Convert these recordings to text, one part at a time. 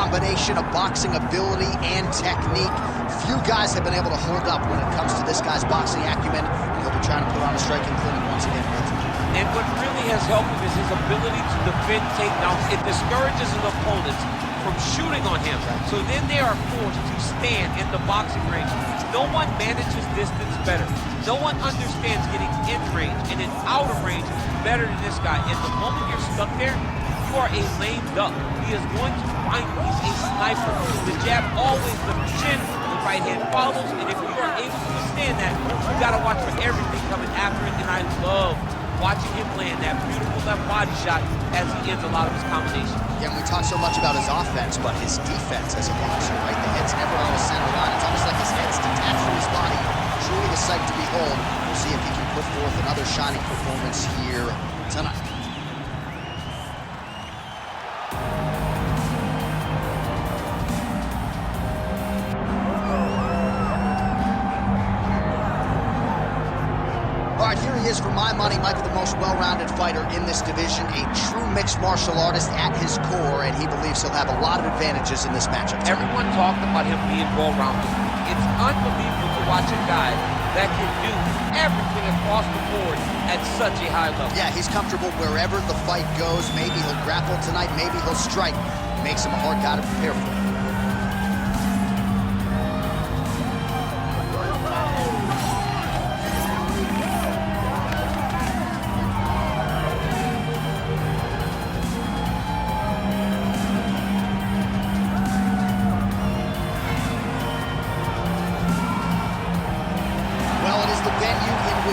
combination of boxing ability and technique. Few guys have been able to hold up when it comes to this guy's boxing acumen, and he'll be trying to put on a striking clinic once again. And what really has helped him is his ability to defend takedowns. It discourages his opponents from shooting on him. So then they are forced to stand in the boxing range. No one manages distance better. No one understands getting in range and then out of range better than this guy. And the moment you're stuck there, you are a lame duck. He is going to find you. He's a sniper. The jab always the chin, the right hand follows, and if you are able to withstand that, you gotta watch for everything coming after it. And I love watching him land that beautiful left body shot as he ends a lot of his combinations. Yeah, we talk so much about his offense, but his defense as a boxer, right? The head's never on the center line. It's almost like his head's detached from his body. Truly a sight to behold. We'll see if he can put forth another shining performance here tonight. All right, here he is, for my money, Michael, the most well-rounded fighter in this division, a true mixed martial artist at his core, and he believes he'll have a lot of advantages in this matchup. Everyone talked about him being well-rounded. It's unbelievable to watch a guy that can do everything across the board at such a high level. Yeah, he's comfortable wherever the fight goes. Maybe he'll grapple tonight, maybe he'll strike. Makes him a hard guy to prepare for.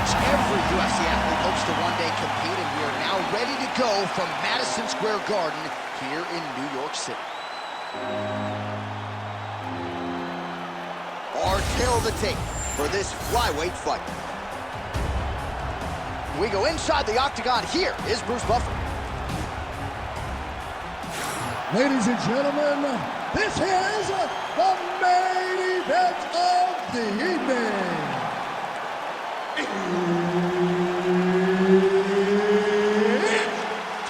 Every UFC athlete hopes to one day compete, and we are now ready to go from Madison Square Garden here in New York City. Our tale of the tape for this flyweight fight. We go inside the octagon. Here is Bruce Buffer. Ladies and gentlemen, this is the main event of the evening. It's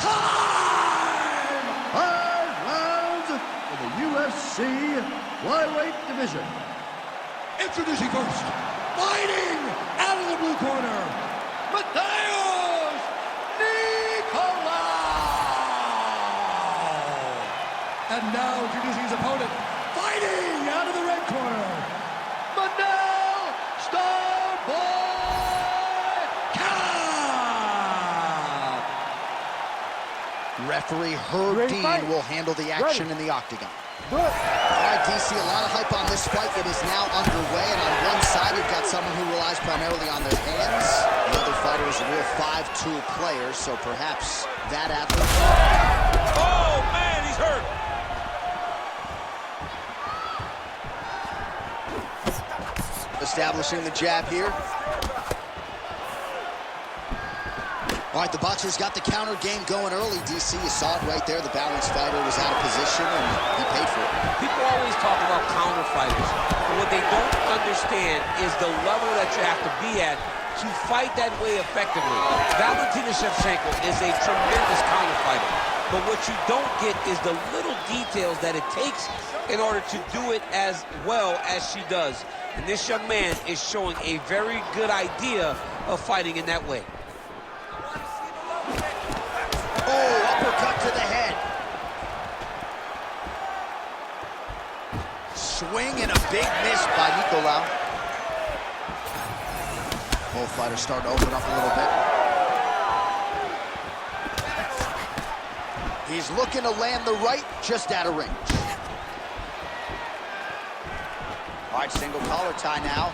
time! 5 rounds for the UFC flyweight division. Introducing first, fighting out of the blue corner, Mateusz Nicolau. And now introducing his opponent, fighting out of the red corner, Manel Starboy. Referee Herb Dean will handle the action in the octagon. All right, DC, a lot of hype on this fight. It is now underway, and on one side, you've got someone who relies primarily on their hands. The other fighter is a real 5-tool player, so perhaps that athlete... Oh, man, he's hurt! Establishing the jab here. All right, the boxer's got the counter game going early, DC. You saw it right there. The balanced fighter was out of position, and he paid for it. People always talk about counter fighters, but what they don't understand is the level that you have to be at to fight that way effectively. Valentina Shevchenko is a tremendous counter fighter, but what you don't get is the little details that it takes in order to do it as well as she does. And this young man is showing a very good idea of fighting in that way. Oh, uppercut to the head. Swing and a big miss by Nicolau. Both fighters starting to open up a little bit. He's looking to land the right, just out of range. All right, single collar tie now.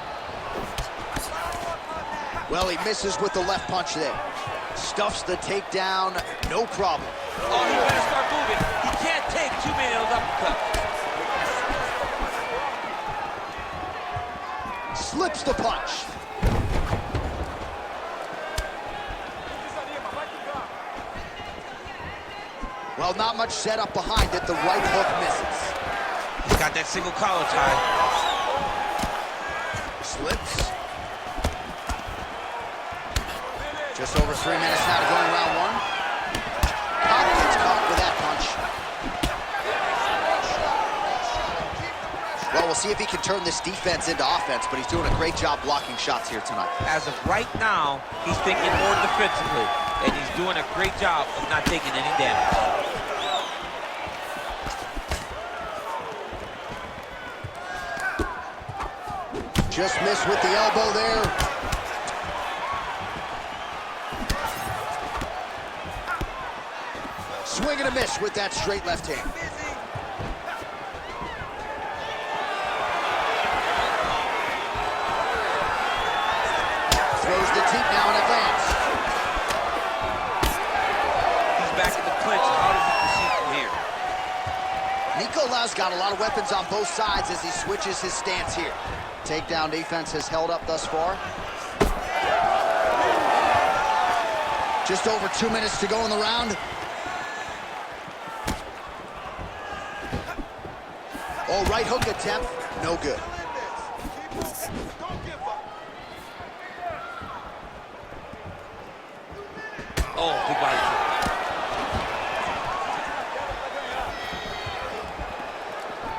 Well, he misses with the left punch there. Stuffs the takedown, no problem. Oh, he better start moving. He can't take too many of those uppercuts. Slips the punch. Well, not much setup behind it. The right hook misses. He's got that single collar tie. Slips. Just over 3 minutes now to go in round one. Pop gets caught with that punch. Well, we'll see if he can turn this defense into offense, but he's doing a great job blocking shots here tonight. As of right now, he's thinking more defensively, and he's doing a great job of not taking any damage. Just missed with the elbow there. Swing and a miss with that straight left hand. Throws the teep now and it lands. He's back in the clinch. How does he proceed from here? Nicolau's got a lot of weapons on both sides as he switches his stance here. Takedown defense has held up thus far. Just over 2 minutes to go in the round. Oh, right hook attempt, no good. Oh, big body kick.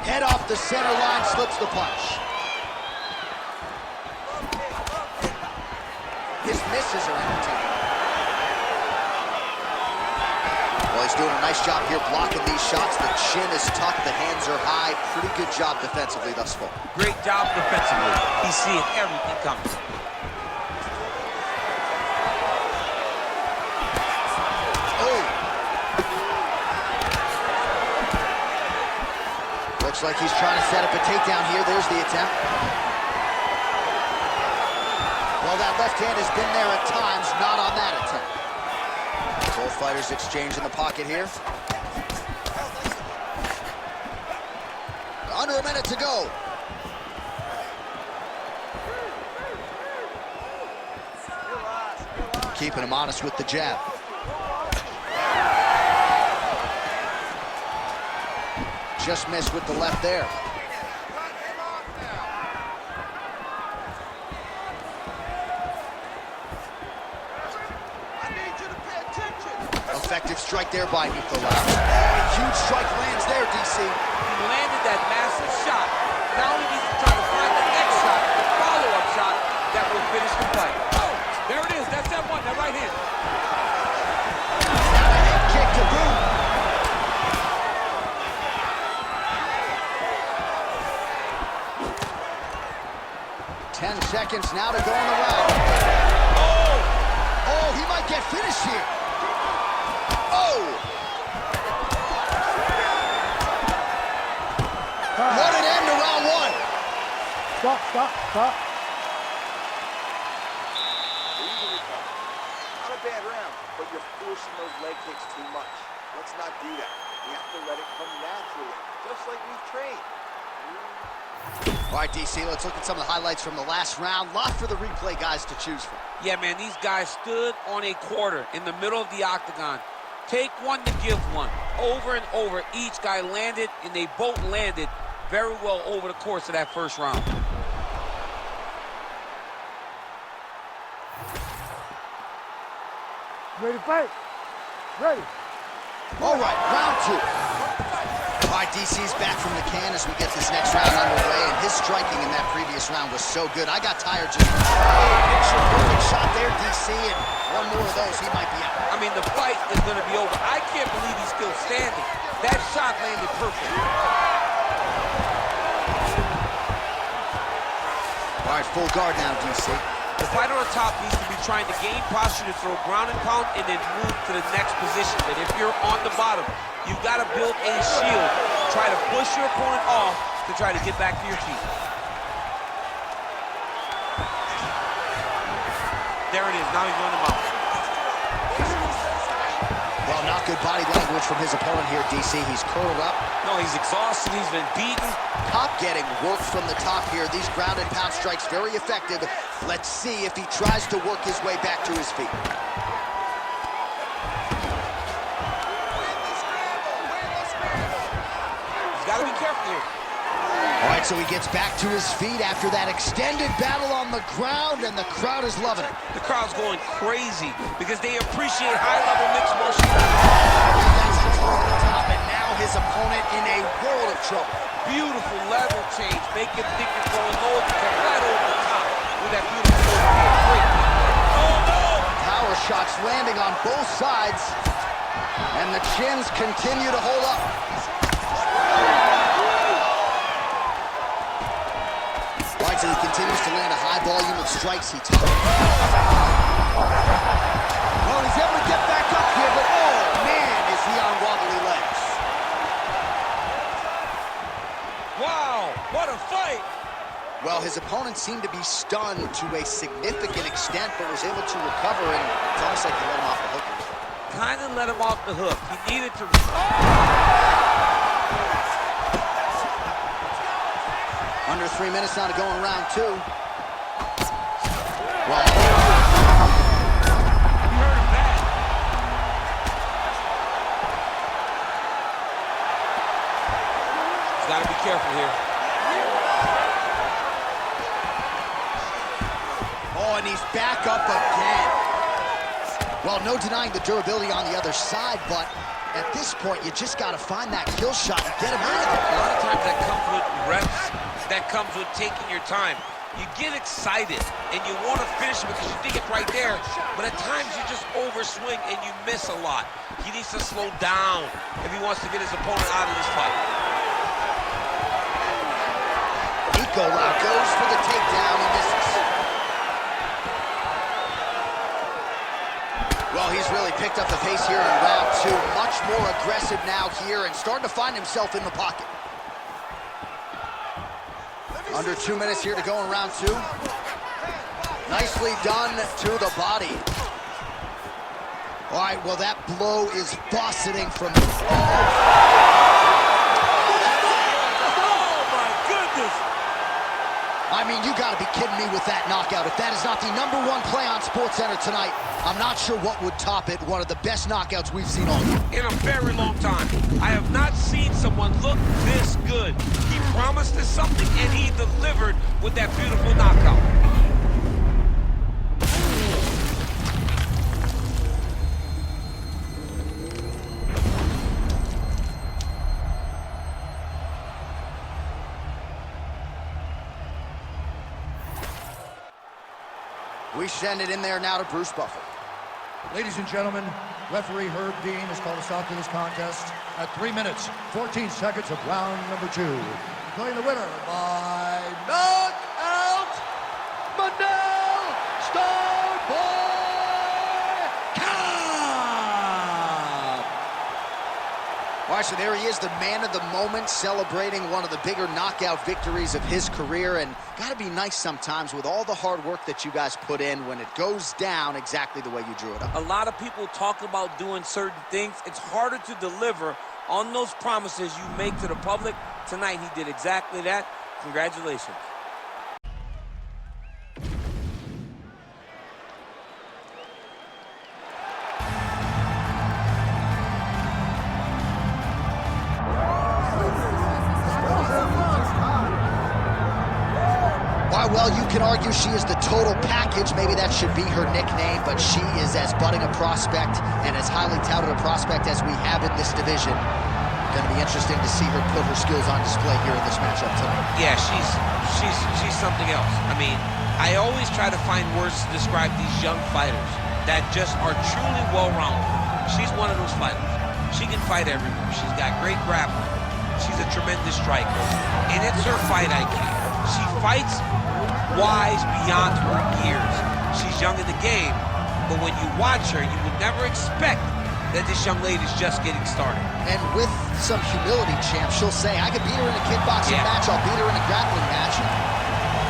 Head off the center line, slips the punch. His misses are entertaining. Well, he's doing a nice job here blocking these shots. The chin is tucked, the hands are high. Pretty good job defensively thus far. Great job defensively. He's seeing everything coming. Oh! Looks like he's trying to set up a takedown here. There's the attempt. Well, that left hand has been there at times, not on that attempt. Both fighters exchange in the pocket here. Under a minute to go. Keeping him honest with the jab. Just missed with the left there. Effective strike there by Nicolau. Oh, huge strike lands there, DC. He landed that massive shot. Now he needs to try to find the next shot, the follow-up shot that will finish the fight. Oh, there it is. That's that one, that right hand. Now a head kick to boot. Ten seconds now to go in the round. Oh, he might get finished here. Oh! What an end to round one. Stop. Not a bad round, but you're forcing those leg kicks too much. Let's not do that. We have to let it come naturally, just like we've trained. All right, DC, let's look at some of the highlights from the last round. Lot for the replay guys to choose from. Yeah, man, these guys stood on a quarter in the middle of the octagon. Take one to give one. Over and over, each guy landed, and they both landed very well over the course of that first round. Ready to fight? Ready. All right, round two. All right, DC's back from the can as we get this next round underway, and his striking in that previous round was so good. I got tired just picture perfect shot there, DC, and one more of those, he might be out. I mean, the fight is going to be over. I can't believe he's still standing. That shot landed perfect. All right, full guard now, DC. The fighter on top needs to be trying to gain posture to throw ground and pound and then move to the next position. But if you're on the bottom, you've got to build a shield. Try to push your opponent off to try to get back to your feet. There it is. Now he's on the mount. Well, not good body language from his opponent here, DC. He's curled up. No, he's exhausted. He's been beaten. Top getting work from the top here. These ground and pound strikes very effective. Let's see if he tries to work his way back to his feet. He's got to be careful here. All right, so he gets back to his feet after that extended battle on the ground, and the crowd is loving it. The crowd's going crazy because they appreciate high-level mixed martial arts. That's just from the top, and now his opponent in a world of trouble. Beautiful level change. Make him think you're going low. You come right over the top with that beautiful overhead. Great. Oh, no! Power shots landing on both sides. And the chins continue to hold up. Right, so he continues to land a high volume of strikes. He took. Well, he's able to get back up here, but oh, man, is he on wobbly legs. Wow, what a fight! Well, his opponent seemed to be stunned to a significant extent, but was able to recover, and it's almost like he let him off the hook. Kind of let him off the hook. He needed to... Under 3 minutes now to go in round 2. Well, He hurt him bad. He's got to be careful here. oh, and he's back up again. Well, no denying the durability on the other side, but at this point, you just got to find that kill shot and get him out of there. A lot of times that comes with reps, that comes with taking your time. You get excited, and you want to finish it because you think it's right there, but at times you just overswing and you miss a lot. He needs to slow down if he wants to get his opponent out of this fight. Nico goes for the takedown and misses. Well, he's really picked up the pace here in round 2. Much more aggressive now here and starting to find himself in the pocket. Under 2 minutes here to go in round 2. Nicely done to the body. All right, well, that blow is buffeting from... Oh, my goodness! I mean, you gotta be kidding me with that knockout. If that is not the #1 play on SportsCenter tonight, I'm not sure what would top it. One of the best knockouts we've seen all year. In a very long time. I have not seen someone look this good. He promised us something, and he delivered with that beautiful knockout. We send it in there now to Bruce Buffer. Ladies and gentlemen, referee Herb Dean has called a stop to this contest at 3 minutes, 14 seconds of round number 2. Declaring the winner by knockout, Manel Starboy Cobb. All right, so there he is, the man of the moment, celebrating one of the bigger knockout victories of his career. And got to be nice sometimes with all the hard work that you guys put in when it goes down exactly the way you drew it up. A lot of people talk about doing certain things. It's harder to deliver on those promises you make to the public. Tonight, he did exactly that. Congratulations. Well, you can argue she is the total package. Maybe that should be her nickname, but she is as budding a prospect and as highly touted a prospect as we have in this division. Going to be interesting to see her put her skills on display here in this matchup tonight. Yeah, she's something else. I mean, I always try to find words to describe these young fighters that just are truly well-rounded. She's one of those fighters. She can fight everywhere. She's got great grappling. She's a tremendous striker, and it's her fight IQ. She fights wise beyond her years. She's young in the game, but when you watch her, you would never expect that this young lady's just getting started. And with some humility, champ, she'll say, I could beat her in a kickboxing match, I'll beat her in a grappling match.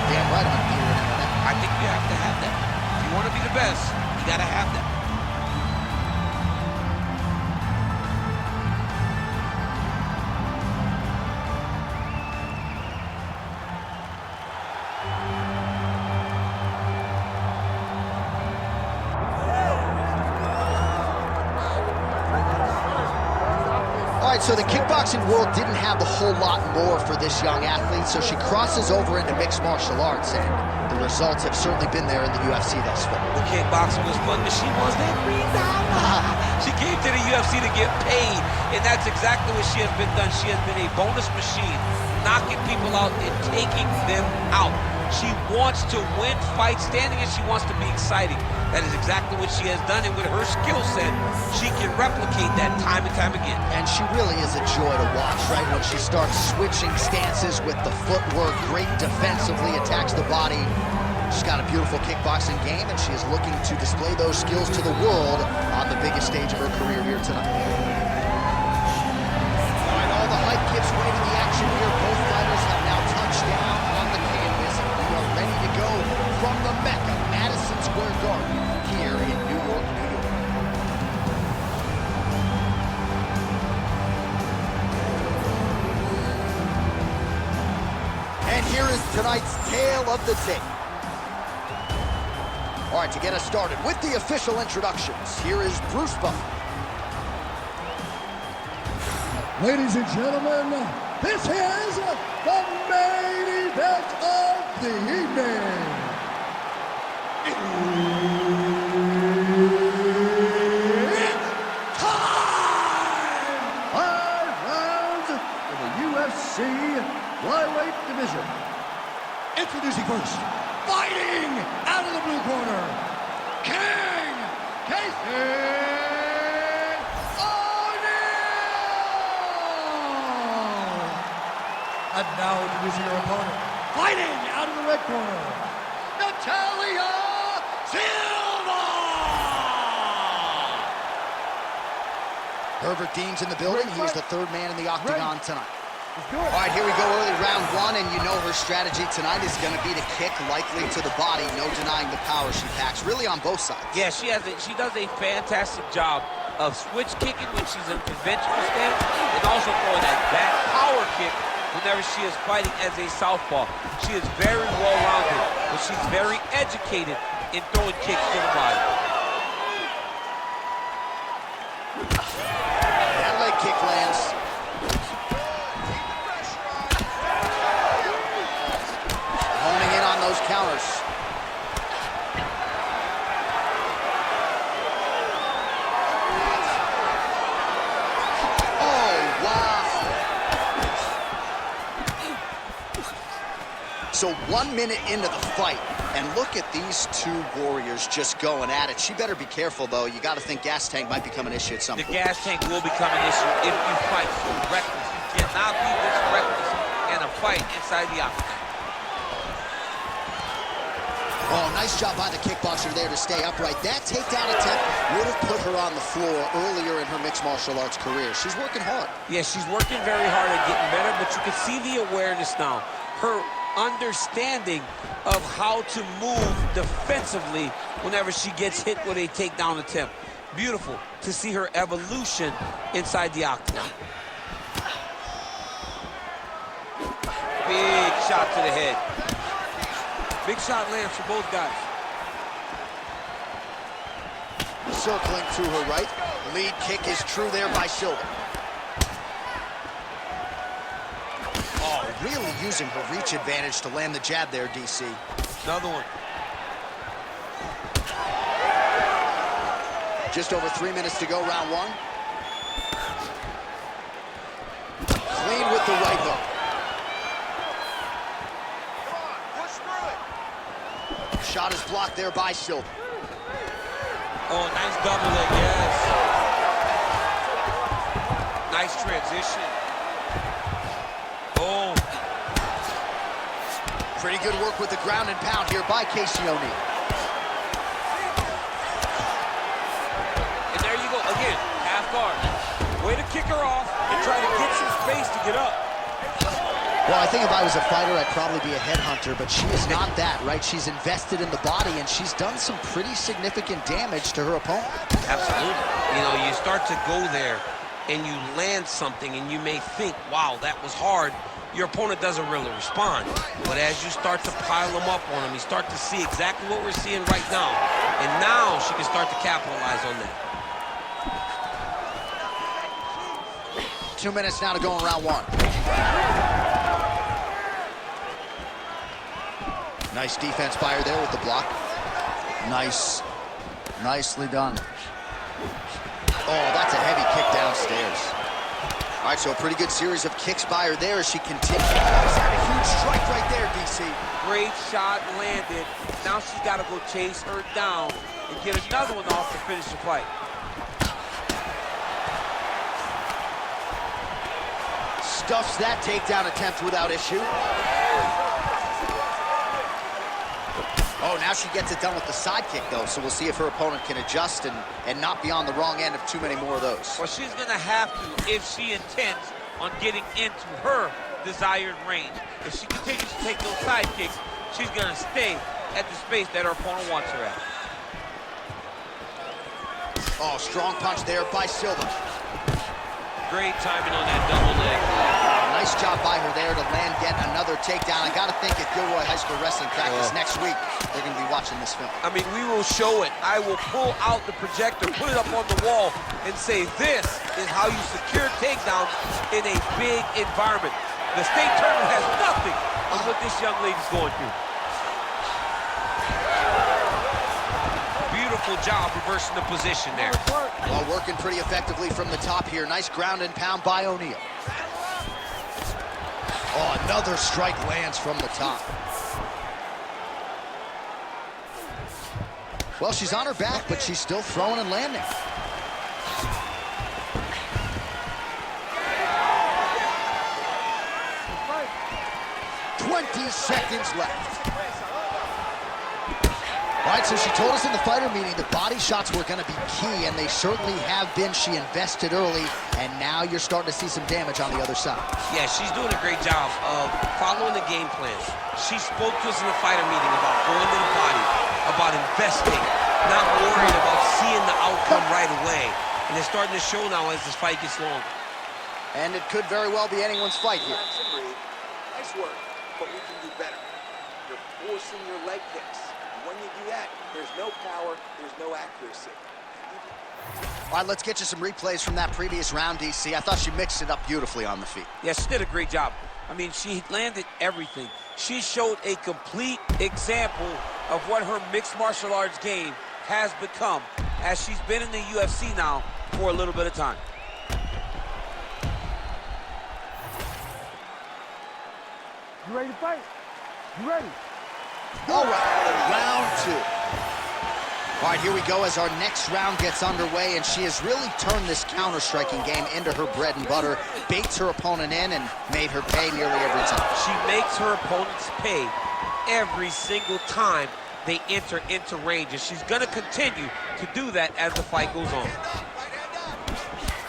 Damn right, I'm gonna beat her in that. I think you have to have that. If you want to be the best, you gotta have that. All right, so the kickboxing world didn't have a whole lot more for this young athlete, so she crosses over into mixed martial arts, and the results have certainly been there in the UFC thus far. The kickboxing was fun, but she was that ring down. She came to the UFC to get paid, and that's exactly what she has been done. She has been a bonus machine, knocking people out and taking them out. She wants to win fights standing, and she wants to be exciting. That is exactly what she has done, and with her skill set, she can replicate that time and time again. And she really is a joy to watch, right? When she starts switching stances with the footwork, great defensively, attacks the body. She's got a beautiful kickboxing game, and she is looking to display those skills to the world on the biggest stage of her career here tonight. All right, all the hype gives way to the action here. Both fighters have now touched down on the canvas. We are ready to go from the Mecca, Madison Square Garden, here in New York, New York. And here is tonight's tale of the tape. All right, to get us started with the official introductions, here is Bruce Buffer. Ladies and gentlemen, this is the main event of the evening. It's time! 5 rounds in the UFC flyweight division. Introducing first, fighting out of the blue corner, King Casey O'Neal. And now introducing your opponent, fighting out of the red corner, Natalia Silva. Herbert Dean's in the building. He's the third man in the octagon tonight. All right, here we go, early round one, and you know her strategy tonight is going to be to kick, likely to the body. No denying the power she packs, really on both sides. Yeah, she does a fantastic job of switch kicking when she's in conventional stance, and also throwing that back power kick whenever she is fighting as a southpaw. She is very well-rounded, but she's very educated in throwing kicks to the body. That leg kick lands. Honing in on those counters. Oh, wow. So 1 minute into the fight, and look at these two warriors just going at it. She better be careful, though. You got to think gas tank might become an issue at some point. The gas tank will become an issue if you fight so reckless. You cannot be this reckless in a fight inside the octagon. Oh, nice job by the kickboxer there to stay upright. That takedown attempt would have put her on the floor earlier in her mixed martial arts career. She's working hard. Yeah, she's working very hard at getting better, but you can see the awareness now. Her understanding of how to move defensively whenever she gets hit with a takedown attempt. Beautiful to see her evolution inside the octagon. Big shot to the head. Big shot lands for both guys. Circling to her right. Lead kick is true there by Silva. Oh, really using her reach advantage to land the jab there, DC. Another one. Just over 3 minutes to go, round one. Clean with the right hook. Shot is blocked there by Silva. Oh, nice double leg, yes. Nice transition. Oh. Pretty good work with the ground and pound here by Casey O'Neal. And there you go, again, half guard. Way to kick her off and try to get some space to get up. Well, I think if I was a fighter, I'd probably be a headhunter, but she is not that, right? She's invested in the body, and she's done some pretty significant damage to her opponent. Absolutely. You know, you start to go there, and you land something, and you may think, wow, that was hard. Your opponent doesn't really respond. But as you start to pile them up on him, you start to see exactly what we're seeing right now. And now she can start to capitalize on that. 2 minutes now to go in round one. Nice defense by her there with the block. Nicely done. Oh, that's a heavy kick downstairs. All right, so a pretty good series of kicks by her there as she continues. She's had a huge strike right there, DC. Great shot landed. Now she's got to go chase her down and get another one off to finish the fight. Stuffs that takedown attempt without issue. Oh, now she gets it done with the side kick, though, so we'll see if her opponent can adjust and not be on the wrong end of too many more of those. Well, she's going to have to if she intends on getting into her desired range. If she continues to take those side kicks, she's going to stay at the space that her opponent wants her at. Oh, strong punch there by Silva. Great timing on that double leg. Nice job by her there to land yet another takedown. I got to think at Gilroy High School Wrestling practice next week, they're going to be watching this film. I mean, we will show it. I will pull out the projector, put it up on the wall, and say, this is how you secure takedowns in a big environment. The state tournament has nothing on what this young lady's going through. Beautiful job reversing the position there. Well, working pretty effectively from the top here. Nice ground and pound by O'Neal. Oh, another strike lands from the top. Well, she's on her back, but she's still throwing and landing. "20 seconds left. All right, so she told us in the fighter meeting that body shots were going to be key, and they certainly have been. She invested early, and now you're starting to see some damage on the other side. Yeah, she's doing a great job of following the game plan. She spoke to us in the fighter meeting about going to the body, about investing, not worried about seeing the outcome right away. And it's starting to show now as this fight gets long. And it could very well be anyone's fight here. Nice work, but we can do better. You're forcing your leg kicks. When you do that, there's no power, there's no accuracy. All right, let's get you some replays from that previous round, DC. I thought she mixed it up beautifully on the feet. Yeah, she did a great job. I mean, she landed everything. She showed a complete example of what her mixed martial arts game has become as she's been in the UFC now for a little bit of time. You ready to fight? You ready? All right, round two. All right, here we go as our next round gets underway, and she has really turned this counter-striking game into her bread and butter, baits her opponent in, and made her pay nearly every time. She makes her opponents pay every single time they enter into range, and she's going to continue to do that as the fight goes on.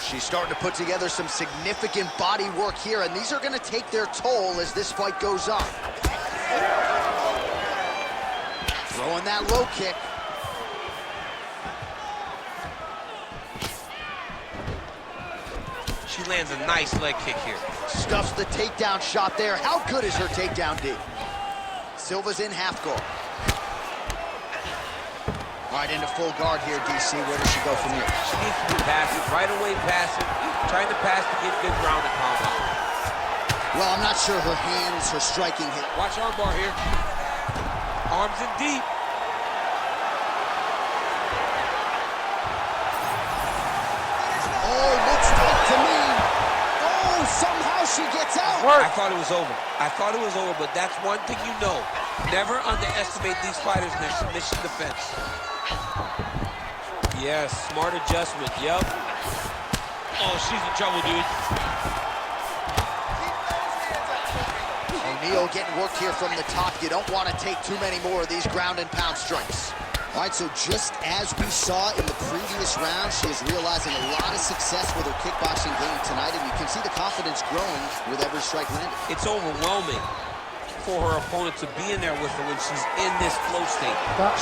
She's starting to put together some significant body work here, and these are going to take their toll as this fight goes on. Throwing that low kick. She lands a nice leg kick here. Stuffs the takedown shot there. How good is her takedown D? Silva's in half guard. All right, into full guard here, DC. Where does she go from here? She needs to be passive, right away passive, trying to pass to get good ground and pound out. Well, I'm not sure her hands, her striking hit. Watch armbar here. Arms in deep. Oh, looks tough to me. Oh, somehow she gets out. I thought it was over. I thought it was over, but that's one thing you know. Never underestimate these fighters in their submission defense. Yes, smart adjustment, yep. Oh, she's in trouble, dude. O'Neal getting work here from the top. You don't want to take too many more of these ground and pound strikes. All right, so just as we saw in the previous round, she is realizing a lot of success with her kickboxing game tonight, and you can see the confidence growing with every strike landed. It's overwhelming for her opponent to be in there with her when she's in this flow state.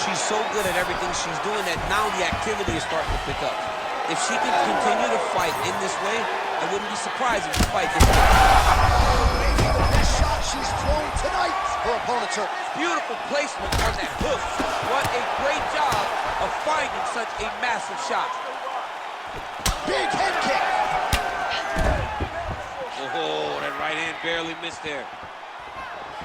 She's so good at everything she's doing that now the activity is starting to pick up. If she can continue to fight in this way, I wouldn't be surprised if she fight this way. Maybe the best shot she's thrown tonight. Her opponent's hurt. Beautiful placement on that hook. What a great job of finding such a massive shot. Big head kick. Oh, that right hand barely missed there.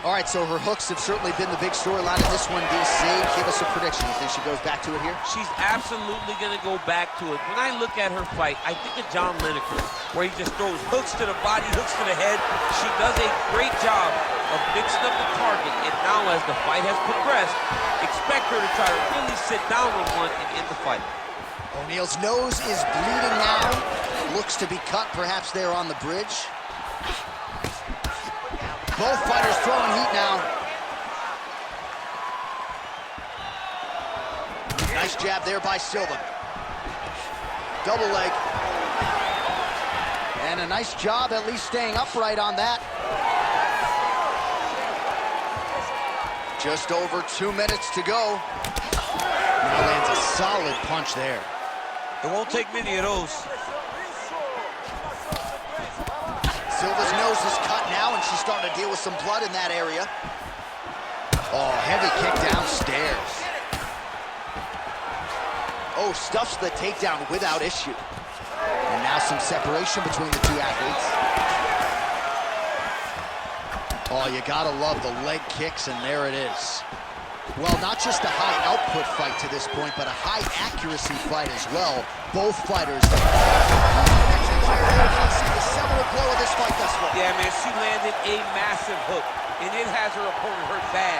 All right, so her hooks have certainly been the big storyline in this one, DC. Give us a prediction. You think she goes back to it here? She's absolutely going to go back to it. When I look at her fight, I think of John Lineker, where he just throws hooks to the body, hooks to the head. She does a great job of mixing up the target, and now as the fight has progressed, expect her to try to really sit down with one and end the fight. O'Neal's nose is bleeding now. Looks to be cut, perhaps there on the bridge. Both fighters throwing heat now. Nice jab there by Silva. Double leg. And a nice job at least staying upright on that. Just over 2 minutes to go. Now lands a solid punch there. It won't take many of those. Silva's nose is cut now, and she's starting to deal with some blood in that area. Oh, heavy kick downstairs. Oh, stuffs the takedown without issue. And now some separation between the two athletes. Oh, you gotta love the leg kicks, and there it is. Well, not just a high output fight to this point, but a high accuracy fight as well. Both fighters. The seminal blow of this fight thus far. Yeah, man, she landed a massive hook, and it has her opponent hurt bad.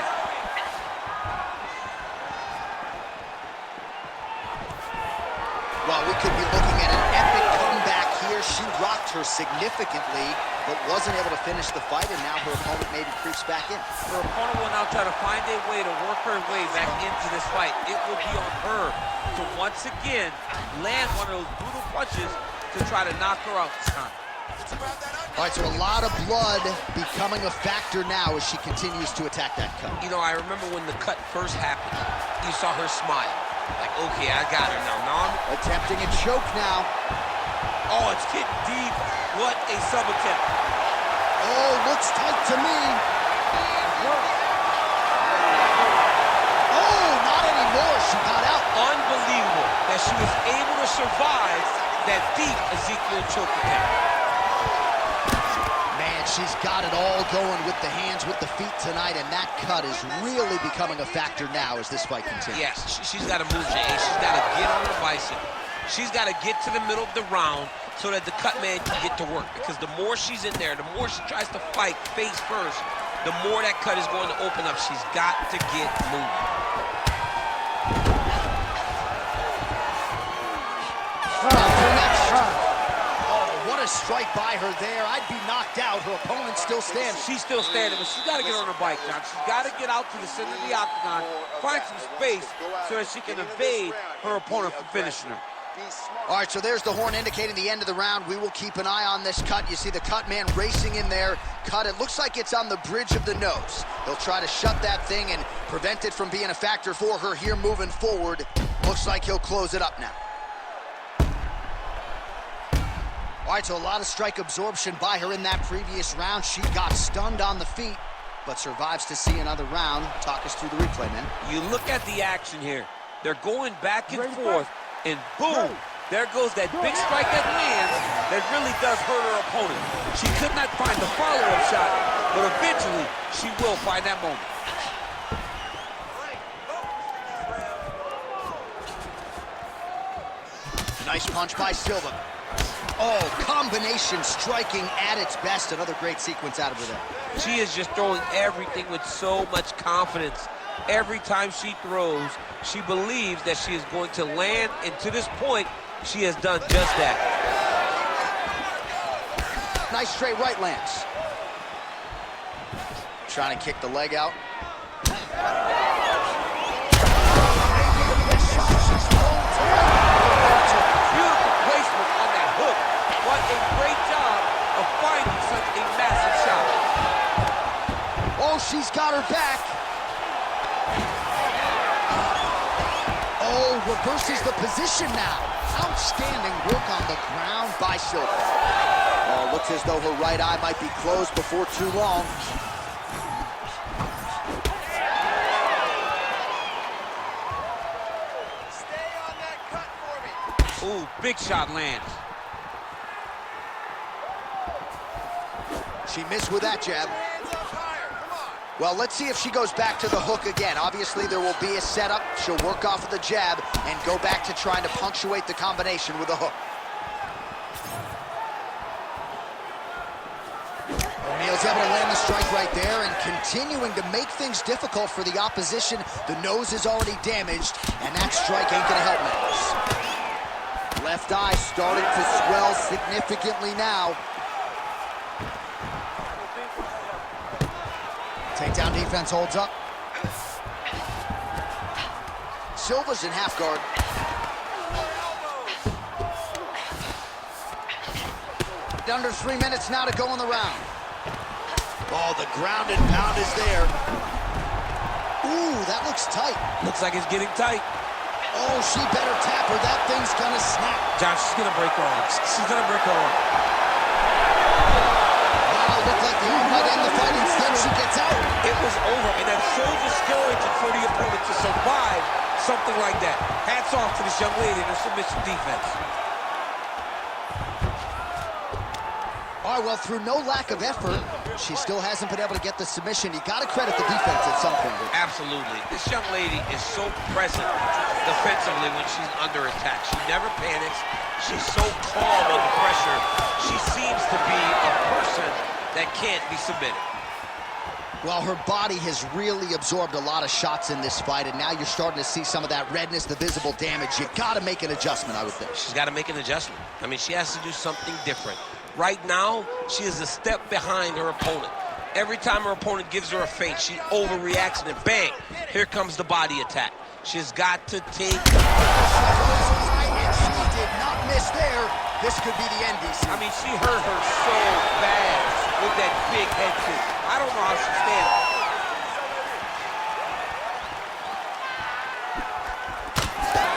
Well, we could be looking at an epic comeback here. She rocked her significantly, but wasn't able to finish the fight, and now her opponent maybe creeps back in. Her opponent will now try to find a way to work her way back into this fight. It will be on her to once again land one of those brutal punches to try to knock her out this time. All right, so a lot of blood becoming a factor now as she continues to attack that cut. You know, I remember when the cut first happened, you saw her smile. Like, okay, I got her now. Now I'm attempting a choke now. Oh, it's getting deep. What a sub attempt. Oh, looks tight to me. Oh, not anymore. She got out. Unbelievable that she was able to survive that deep Ezekiel choke attempt. Man, she's got it all going with the hands, with the feet tonight, and that cut is really becoming a factor now as this fight continues. Yes, she's got to move, Jay. She's got to get on her bicycle. She's got to get to the middle of the round so that the cut man can get to work, because the more she's in there, the more she tries to fight face first, the more that cut is going to open up. She's got to get moving. What a strike by her there. I'd be knocked out. Her opponent still standing. She's still standing, but she's got to get on her bike, John. She's got to get out to the center of the octagon, find some space so that she can evade her opponent from finishing her. All right, so there's the horn indicating the end of the round. We will keep an eye on this cut. You see the cut man racing in there. Cut, it looks like it's on the bridge of the nose. He'll try to shut that thing and prevent it from being a factor for her here moving forward. Looks like he'll close it up now. All right, so a lot of strike absorption by her in that previous round. She got stunned on the feet, but survives to see another round. Talk us through the replay, man. You look at the action here. They're going back and forth, and boom, there goes that big strike that lands that really does hurt her opponent. She could not find the follow-up shot, but eventually she will find that moment. Nice punch by Silva. Oh, combination striking at its best. Another great sequence out of her there. She is just throwing everything with so much confidence. Every time she throws, she believes that she is going to land, and to this point, she has done just that. Nice straight right lands. Trying to kick the leg out. Beautiful placement on that hook. What a great job of finding such a massive shot. Oh, she's got her back. Oh, reverses the position now. Outstanding work on the ground by Silva. Oh, looks as though her right eye might be closed before too long. Stay on that cut for me. Ooh, big shot lands. She missed with that jab. Hands up higher, come on. Well, let's see if she goes back to the hook again. Obviously, there will be a setup. She'll work off of the jab and go back to trying to punctuate the combination with a hook. O'Neal's able to land the strike right there and continuing to make things difficult for the opposition. The nose is already damaged, and that strike ain't gonna help matters. Left eye starting to swell significantly now. Takedown defense holds up. Silva's in half guard. Under 3 minutes now to go in the round. Oh, the ground and pound is there. Ooh, that looks tight. Looks like it's getting tight. Oh, she better tap her. That thing's gonna snap. Josh, she's gonna break her arm. She's gonna break her arm. Wow, looked like the arm might end the fight. Instead, she gets out. It was over, and that's so discouraging for the opponent to survive something like that. Hats off to this young lady in her submission defense. All right, well, through no lack of effort, she still hasn't been able to get the submission. You got to credit the defense at some point. Absolutely. This young lady is so present defensively when she's under attack. She never panics. She's so calm under pressure. She seems to be a person that can't be submitted. Well, her body has really absorbed a lot of shots in this fight, and now you're starting to see some of that redness, the visible damage. You got to make an adjustment, I would think. She's got to make an adjustment. I mean, she has to do something different. Right now, she is a step behind her opponent. Every time her opponent gives her a feint, she overreacts, and then bang, here comes the body attack. She's got to take... And she did not miss there. This could be the end, DC. I mean, she hurt her so bad with that big head kick. I don't know how she stands.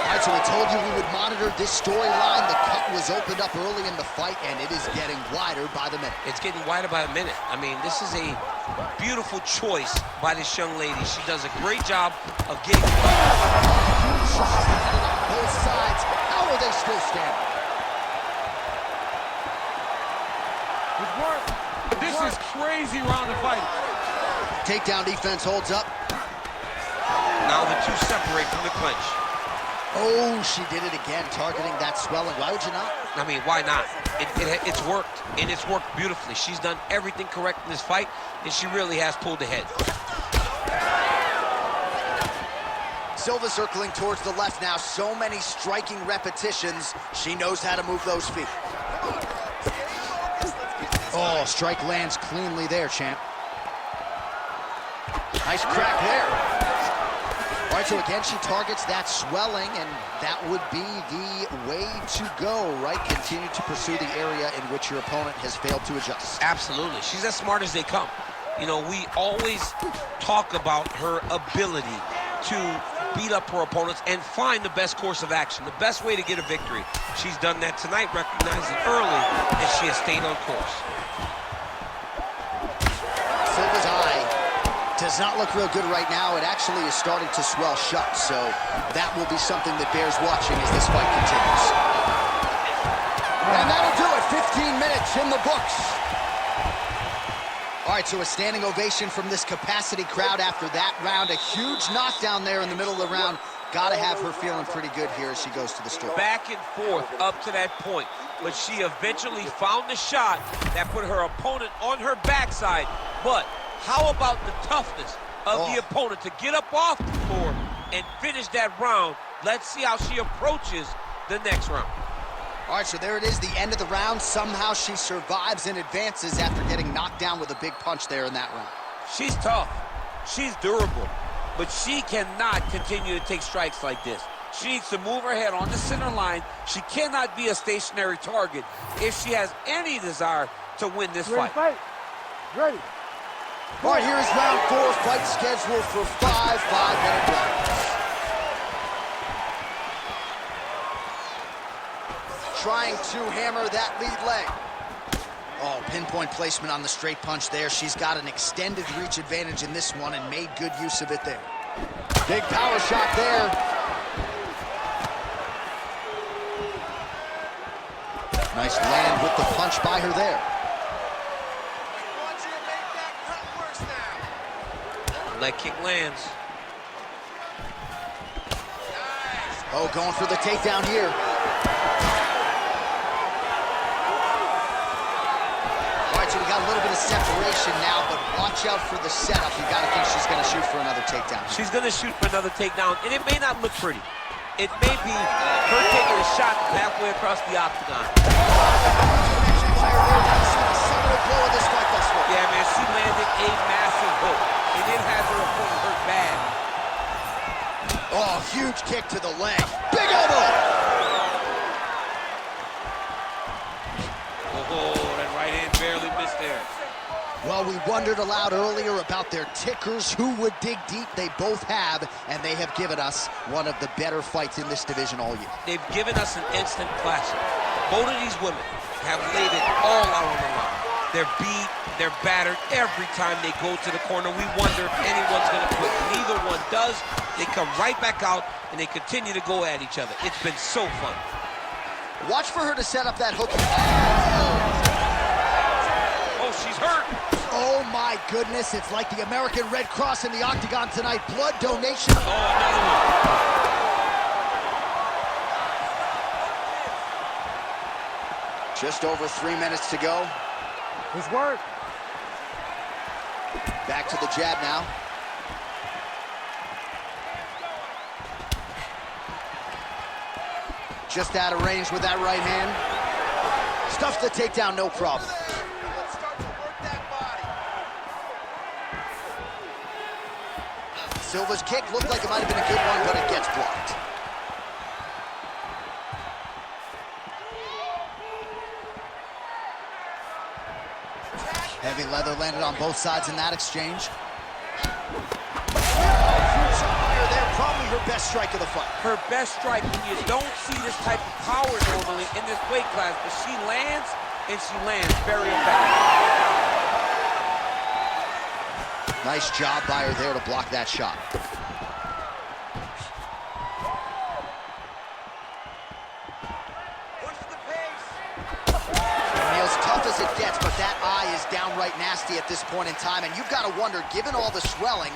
All right, so we told you we would monitor this storyline. The cut was opened up early in the fight, and it is getting wider by the minute. It's getting wider by a minute. I mean, this is a beautiful choice by this young lady. She does a great job of getting... Huge shots landed on both sides. How are they still standing? This is crazy round of fight. Takedown defense holds up. Now the two separate from the clinch. Oh, she did it again, targeting that swelling. Why would you not? I mean, why not? It's worked, and it's worked beautifully. She's done everything correct in this fight, and she really has pulled ahead. Silva circling towards the left now. So many striking repetitions. She knows how to move those feet. Oh, strike lands cleanly there, champ. Nice crack there. All right, so again, she targets that swelling, and that would be the way to go, right? Continue to pursue the area in which your opponent has failed to adjust. Absolutely. She's as smart as they come. You know, we always talk about her ability to beat up her opponents and find the best course of action, the best way to get a victory. She's done that tonight, recognized it early, and she has stayed on course. Silva's eye does not look real good right now. It actually is starting to swell shut, so that will be something that bears watching as this fight continues. And that'll do it. 15 minutes in the books. All right, so a standing ovation from this capacity crowd after that round. A huge knockdown there in the middle of the round. Got to have her feeling pretty good here as she goes to the store. Back and forth up to that point, but she eventually found the shot that put her opponent on her backside. But how about the toughness of the opponent to get up off the floor and finish that round? Let's see how she approaches the next round. All right, so there it is, the end of the round. Somehow she survives and advances after getting knocked down with a big punch there in that round. She's tough. She's durable. But she cannot continue to take strikes like this. She needs to move her head on the center line. She cannot be a stationary target if she has any desire to win this fight. Ready. All right, here is round 4, fight scheduled for 5 5-minute rounds. Trying to hammer that lead leg. Oh, pinpoint placement on the straight punch there. She's got an extended reach advantage in this one and made good use of it there. Big power shot there. Nice land with the punch by her there. Leg kick lands. Oh, going for the takedown here. All right, so we got a little bit of separation now, but watch out for the setup. You got to think she's going to shoot for another takedown. She's going to shoot for another takedown, and it may not look pretty. It may be her taking a shot halfway across the octagon. Yeah, man, she landed a massive hook, and it has her opponent hurt bad. Oh, huge kick to the leg. Big elbow! Oh, that right hand barely missed there. Well, we wondered aloud earlier about their tickers, who would dig deep. They both have, and they have given us one of the better fights in this division all year. They've given us an instant classic. Both of these women have laid it all out on the line. They're beat, they're battered every time they go to the corner. We wonder if anyone's going to quit. Neither one does. They come right back out, and they continue to go at each other. It's been so fun. Watch for her to set up that hook. Oh, she's hurt. Oh, my goodness. It's like the American Red Cross in the octagon tonight. Blood donation. Oh, another one. Just over 3 minutes to go. Good work. Back to the jab now. Just out of range with that right hand. Stuffs the takedown, no problem. Let's start to work that body. Silva's kick looked like it might have been a good one, but it gets blocked. Heavy leather landed on both sides in that exchange. Huge shot by her there, probably her best strike of the fight. Her best strike, when you don't see this type of power normally in this weight class, but she lands, and she lands very effective. Nice job by her there to block that shot. Push the pace. Neil's tough as it gets, but that eye is downright nasty at this point in time, and you've got to wonder, given all the swelling,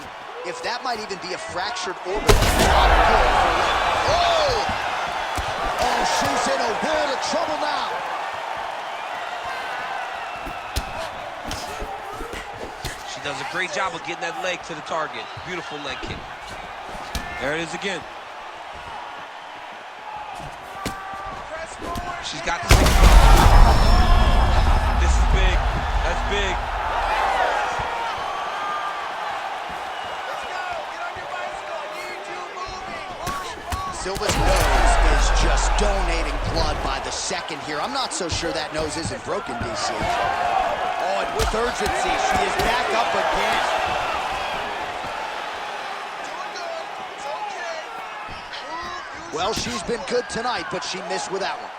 if that might even be a fractured orbital. Not good for her. Oh! Oh, she's in a world of trouble now. She does a great job of getting that leg to the target. Beautiful leg kick. There it is again. She's got the 6. This is big. That's big. Let's go. Get on your bicycle. I need you moving. Move. Silva's nose is just donating blood by the second here. I'm not so sure that nose isn't broken, DC. Oh, and with urgency, she is back up again. Doing good. It's okay. Move. Well, she's been good tonight, but she missed with that one.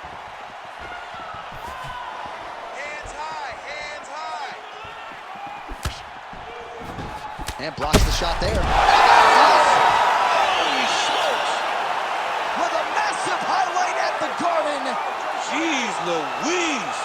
Hands high. Hands high. And blocks the shot there. Holy smokes! With a massive highlight at the Garden. Jeez Louise!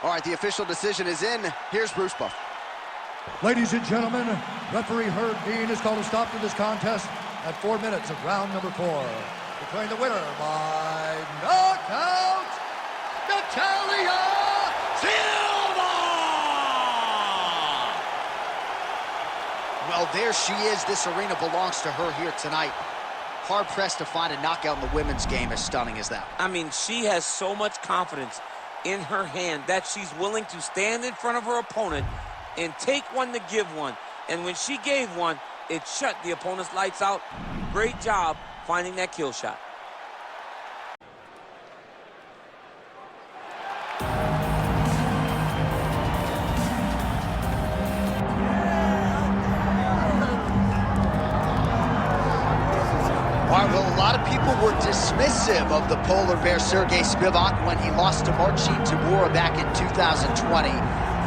All right, the official decision is in. Here's Bruce Buff. Ladies and gentlemen, referee Herb Dean has called a stop to this contest at 4 minutes of round number 4. Declaring the winner by knockout, Natalia Silva! Well, there she is. This arena belongs to her here tonight. Hard-pressed to find a knockout in the women's game as stunning as that. I mean, she has so much confidence in her hand that she's willing to stand in front of her opponent and take one to give one. And when she gave one, it shut the opponent's lights out. Great job finding that kill shot. lot of people were dismissive of the polar bear Sergey Spivak when he lost to Marcin Tybura back in 2020.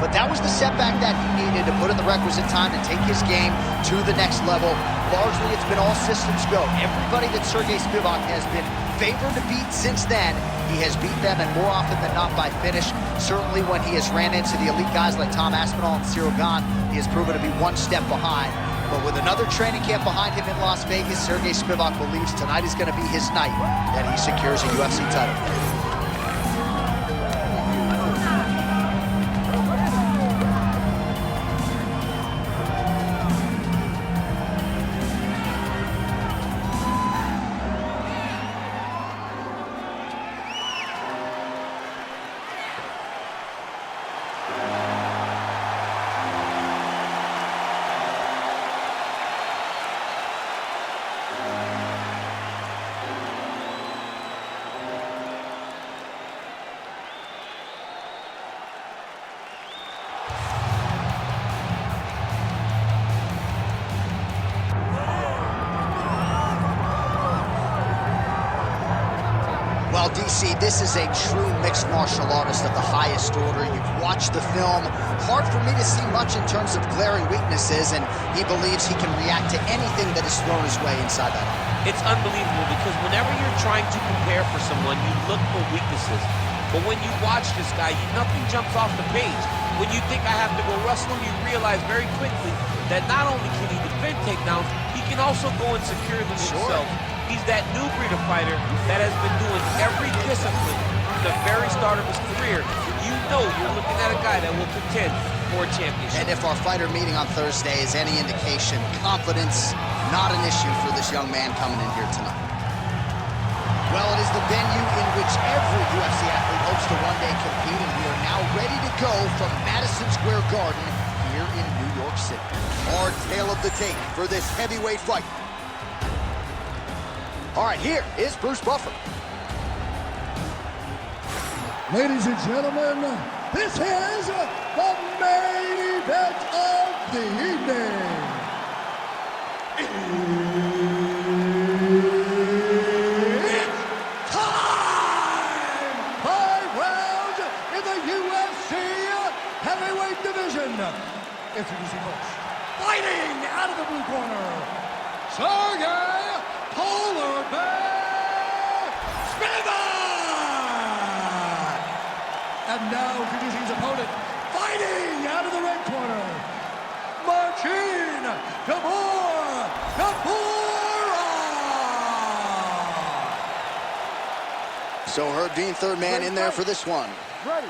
But that was the setback that he needed to put in the requisite time to take his game to the next level. Largely, it's been all systems go. Everybody that Sergey Spivak has been favored to beat since then, he has beat them, and more often than not by finish. Certainly when he has ran into the elite guys like Tom Aspinall and Cyril Gane, he has proven to be one step behind. But with another training camp behind him in Las Vegas, Sergey Spivak believes tonight is going to be his night that he secures a UFC title. Well, DC, this is a true mixed martial artist of the highest order. You've watched the film. Hard for me to see much in terms of glaring weaknesses, and he believes he can react to anything that is thrown his way inside that arm. It's unbelievable because whenever you're trying to prepare for someone, you look for weaknesses. But when you watch this guy, nothing jumps off the page. When you think I have to go wrestle him, you realize very quickly that not only can he defend takedowns, he can also go and secure them himself. He's that new breed of fighter that has been doing every discipline from the very start of his career. You know you're looking at a guy that will contend for a championship. And if our fighter meeting on Thursday is any indication, confidence, not an issue for this young man coming in here tonight. Well, it is the venue in which every UFC athlete hopes to one day compete, and we are now ready to go from Madison Square Garden here in New York City. Our tale of the tape for this heavyweight fight. All right, here is Bruce Buffer. Ladies and gentlemen, this is the main event of the evening. It's time! 5 rounds in the UFC heavyweight division. Introducing first, fighting out of the blue corner, Sergey Polar Bear Spivak! And now introducing his opponent, fighting out of the red corner, Marcin Tybura! So Herb Dean, third man in there for this one. Ready.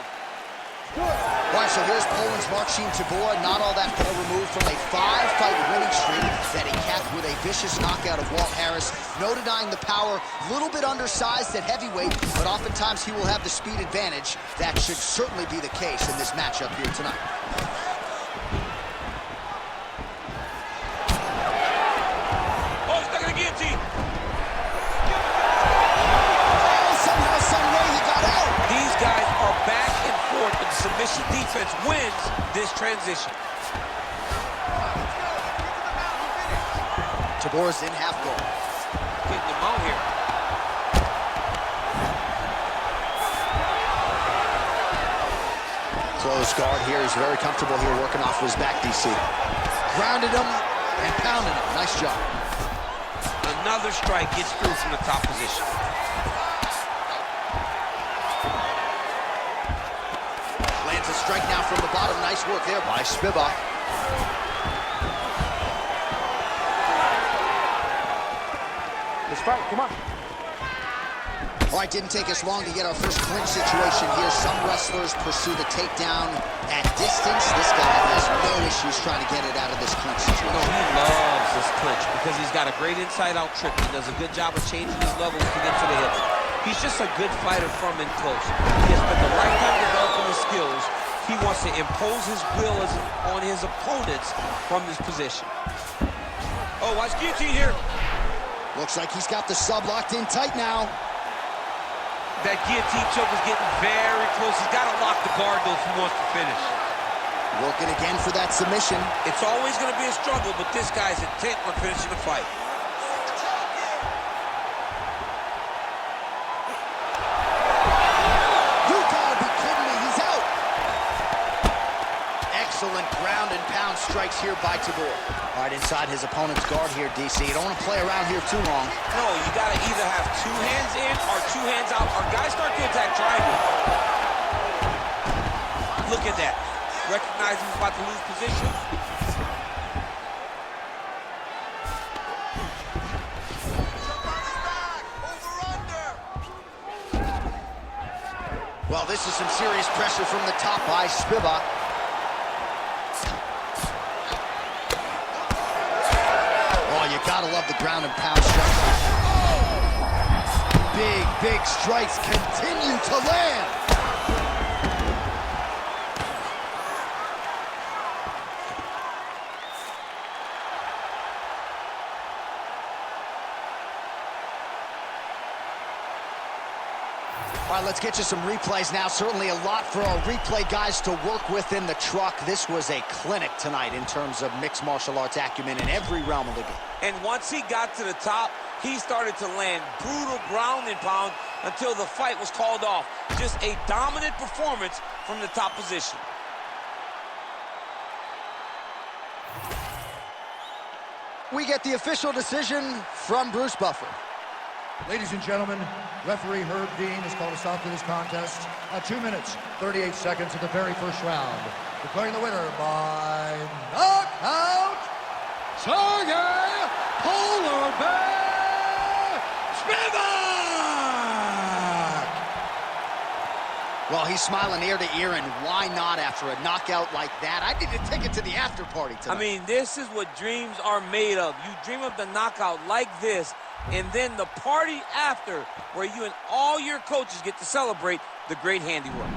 Good. All right, so here's Poland's Marcin Tybura, not all that far removed from a 5-fight winning streak that he capped with a vicious knockout of Walt Harris. No denying the power, little bit undersized at heavyweight, but oftentimes he will have the speed advantage. That should certainly be the case in this matchup here tonight. Oh, he's stuck in the guillotine. Somehow, some way he got out. These guys are back and forth, and submission defense wins this transition. Tybura's in half guard. Getting him out here. Close guard here. He's very comfortable here working off his back, DC. Grounded him and pounded him. Nice job. Another strike gets through from the top position. Lands a strike now from the bottom. Nice work there by Spivak. Let's fight. Come on. All right, didn't take us long to get our first clinch situation here. Some wrestlers pursue the takedown at distance. This guy has no issues trying to get it out of this clinch situation. No, he loves this clinch because he's got a great inside-out trick. He does a good job of changing his levels to get to the hips. He's just a good fighter from in close. He has spent the right time developing his skills. He wants to impose his will on his opponents from this position. Oh, watch guillotine here. Looks like he's got the sub locked in tight now. That guillotine choke is getting very close. He's got to lock the guard, though, if he wants to finish. Working again for that submission. It's always going to be a struggle, but this guy's intent on finishing the fight. strikes here by Tabor. All right, inside his opponent's guard here, DC. You don't want to play around here too long. No, you got to either have 2 hands in or 2 hands out, or guys start to attack triangle. Look at that. Recognize he's about to lose position. Well, this is some serious pressure from the top by Spivak. Oh, you gotta love the ground and pound strike. Big strikes continue to land. All right, let's get you some replays now. Certainly a lot for our replay guys to work with in the truck. This was a clinic tonight in terms of mixed martial arts acumen in every realm of the game. And once he got to the top, he started to land brutal ground and pound until the fight was called off. Just a dominant performance from the top position. We get the official decision from Bruce Buffer. Ladies and gentlemen, referee Herb Dean has called a stop to this contest at 2 minutes, 38 seconds of the very first round. Declaring the winner by knockout, Sergey Polar Bear Spivak! Well, he's smiling ear to ear, and why not after a knockout like that? I need a ticket to the after party tonight. I mean, this is what dreams are made of. You dream of the knockout like this, and then the party after, where you and all your coaches get to celebrate the great handiwork.